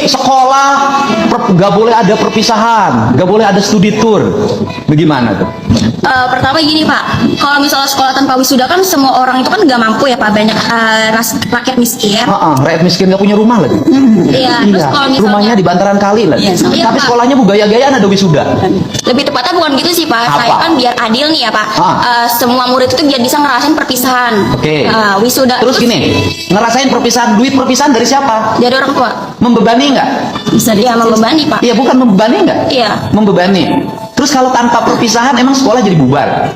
sekolah nggak boleh ada perpisahan, nggak boleh ada studi tour. Bagaimana tuh? Pertama gini Pak, kalau misalnya sekolah tanpa wisuda kan semua orang itu kan nggak mampu ya Pak, banyak rakyat miskin. Rakyat miskin nggak punya rumah lagi. Iya, terus kalau misalnya rumahnya di bantaran kali lagi. Iya, Tapi Pak. sekolahnya gaya-gayaan ada wisuda. Lebih tepatnya bukan gitu sih Pak. Apa? Saya kan biar adil nih ya Pak. Semua murid itu biar bisa ngerasain perpisahan. Oke. Wisuda. Terus gini, ngerasain perpisahan, duit perpisahan dari siapa? Dari orang tua. Membebani nggak? Bisa dia membebani Pak. Iya, bukan membebani nggak? Iya. Membebani. Terus kalau tanpa perpisahan emang sekolah jadi bubar?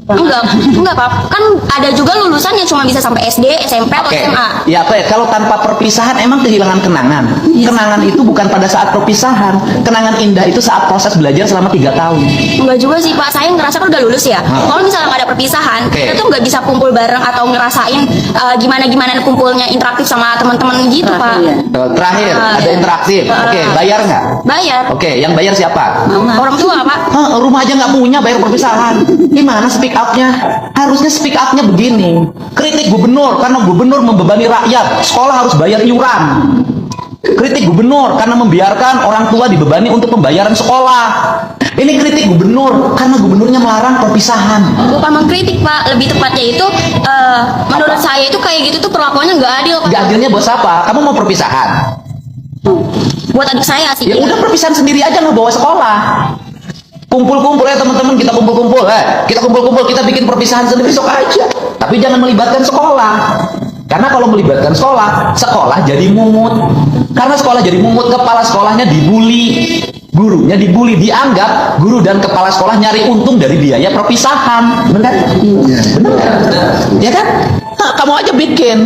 Enggak Pak. Kan ada juga lulusan yang cuma bisa sampai SD, SMP atau Oke. SMA. Ya, kalau tanpa perpisahan emang kehilangan kenangan. Yes. Kenangan itu bukan pada saat perpisahan. Kenangan indah itu saat proses belajar selama 3 tahun. Enggak juga sih Pak, saya ngerasa kan udah lulus ya. Kalau misalnya nggak ada perpisahan, kita tuh nggak bisa kumpul bareng atau ngerasain gimana kumpulnya interaktif sama teman-teman gitu Pak. Terakhir, ada interaktif. Oke, bayar nggak? Bayar. Oke, yang bayar siapa? Orang tua Pak. Rumah aja nggak punya, bayar perpisahan. Gimana speak up-nya? Harusnya speak up-nya begini. Kritik gubernur karena gubernur membebani rakyat. Sekolah harus bayar iuran. Kritik gubernur karena membiarkan orang tua dibebani untuk pembayaran sekolah. Ini kritik gubernur karena gubernurnya melarang perpisahan. Bukan mengkritik Pak, lebih tepatnya itu menurut saya itu kayak gitu tuh perlakuannya nggak adil Pak. Gak adilnya buat siapa? Kamu mau perpisahan? Buat adik saya sih. Ya udah perpisahan sendiri aja, nggak bawa sekolah. Kumpul-kumpul ya teman-teman, kita kumpul-kumpul, kita bikin perpisahan sendiri, sok aja. Tapi jangan melibatkan sekolah. Karena kalau melibatkan sekolah, sekolah jadi mungut. Karena sekolah jadi mungut, kepala sekolahnya dibully, gurunya dibully, dianggap guru dan kepala sekolah nyari untung dari biaya perpisahan. Benar? Benar. Ya kan? Nah, kamu aja bikin.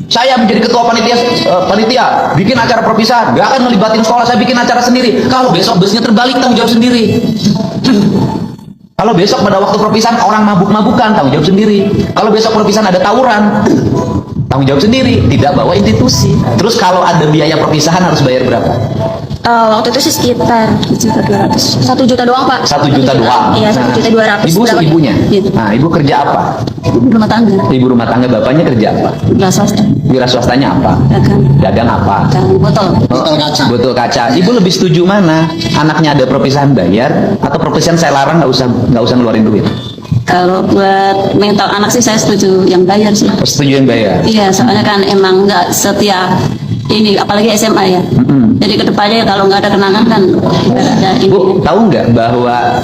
Saya menjadi ketua panitia bikin acara perpisahan, gak akan melibatin sekolah, saya bikin acara sendiri. Kalau besok busnya terbalik, tanggung jawab sendiri. Kalau besok pada waktu perpisahan orang mabuk-mabukan, tanggung jawab sendiri. Kalau besok perpisahan ada tawuran, tanggung jawab sendiri, tidak bawa institusi. Terus kalau ada biaya perpisahan harus bayar berapa? Waktu itu sih sekitar 1,2 juta doang Pak. 1 juta doang. Iya, 1,2 juta. Ibu ibunya. Gitu. Nah, ibu kerja apa? Ibu rumah tangga. Ibu rumah tangga, bapaknya kerja apa? Nggak swasta. Wira swastanya apa? Dagang. Dagang apa? Dagang botol. Botol kaca. Ibu lebih setuju mana? Anaknya ada perpisahan bayar atau perpisahan saya larang nggak usah ngeluarin duit? Kalau buat mental anak sih saya setuju yang bayar sih. Setuju yang bayar. Iya, soalnya kan emang nggak setiap ini, apalagi SMA ya. Jadi kedepannya kalau nggak ada kenangan kan nggak ada ini. Bu, tahu nggak bahwa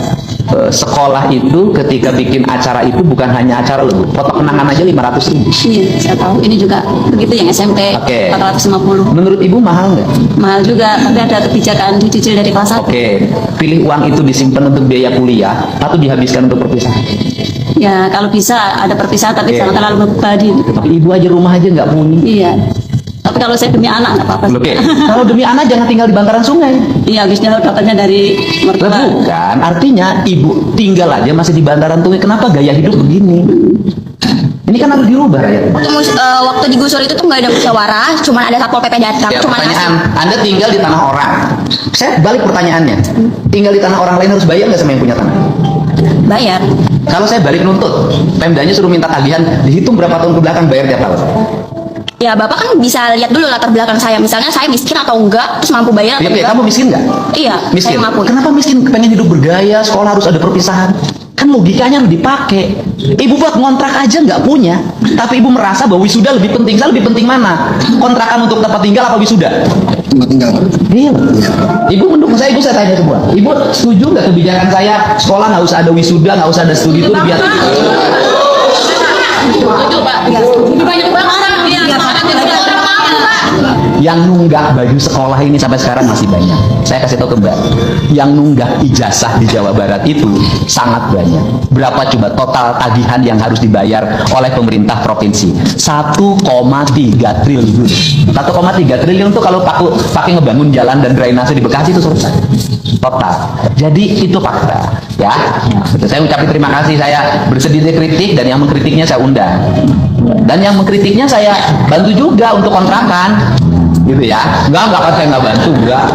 sekolah itu ketika bikin acara itu bukan hanya acara loh, Bu. Foto kenangan aja 500.000. Iya, saya tahu. Ini juga begitu yang SMP. Oke. 450. Menurut Ibu mahal nggak? Mahal juga, tapi ada kebijakan dicicil dari kelas 1. Oke. Pilih uang itu disimpan untuk biaya kuliah atau dihabiskan untuk perpisahan? Ya, kalau bisa ada perpisahan tapi jangan terlalu membebani. Tapi Ibu aja rumah aja nggak punya. Iya. Tapi kalau saya demi anak nggak apa-apa. Oke. Kalau demi anak jangan tinggal di bantaran sungai. Iya, habisnya dapatnya dari mertua. Bukan, artinya Ibu tinggal aja masih di bantaran sungai. Kenapa gaya hidup begini? Ini kan harus dirubah ya. Waktu digusur itu tuh nggak ada musyawarah, cuma ada satpol pp datang, Ya, cuma pertanyaan, Anda tinggal di tanah orang. Saya balik pertanyaannya. Tinggal di tanah orang lain harus bayar nggak sama yang punya tanah? bayar. Kalau saya balik nuntut, Pemdanya suruh minta tagihan, dihitung berapa tahun ke belakang bayar tiap tahun. Ya Bapak kan bisa lihat dulu latar belakang saya, misalnya saya miskin atau enggak, terus mampu bayar atau Oke, enggak. kamu miskin nggak? Iya, Miskin. saya mampu. Kenapa miskin? Pengen hidup bergaya, sekolah harus ada perpisahan. Kan logikanya harus dipakai. Ibu buat ngontrak aja nggak punya, tapi ibu merasa bahwa wisuda lebih penting. Saya lebih penting mana? Kontrakan untuk tempat tinggal apa wisuda? Tempat tinggal. Iya. Ibu mendukung saya, ibu saya tanya semua. Ibu setuju nggak kebijakan saya sekolah nggak usah ada wisuda, nggak usah ada studi tour biar Setuju Pak. Banyak banget orang yang yang nunggak baju sekolah ini sampai sekarang masih banyak. Saya kasih tahu ke Mbak, yang nunggak ijazah di Jawa Barat itu sangat banyak. Berapa coba total tagihan yang harus dibayar oleh pemerintah provinsi? 1,3 triliun. 1,3 triliun itu kalau pakai ngebangun jalan dan drainase di Bekasi itu selesai. Total. Jadi itu fakta, ya. Saya ucapin terima kasih, saya bersedia kritik dan yang mengkritiknya saya undang. Dan yang mengkritiknya saya bantu juga untuk kontrakan. Gitu ya. Enggak akan saya nggak bantu, enggak.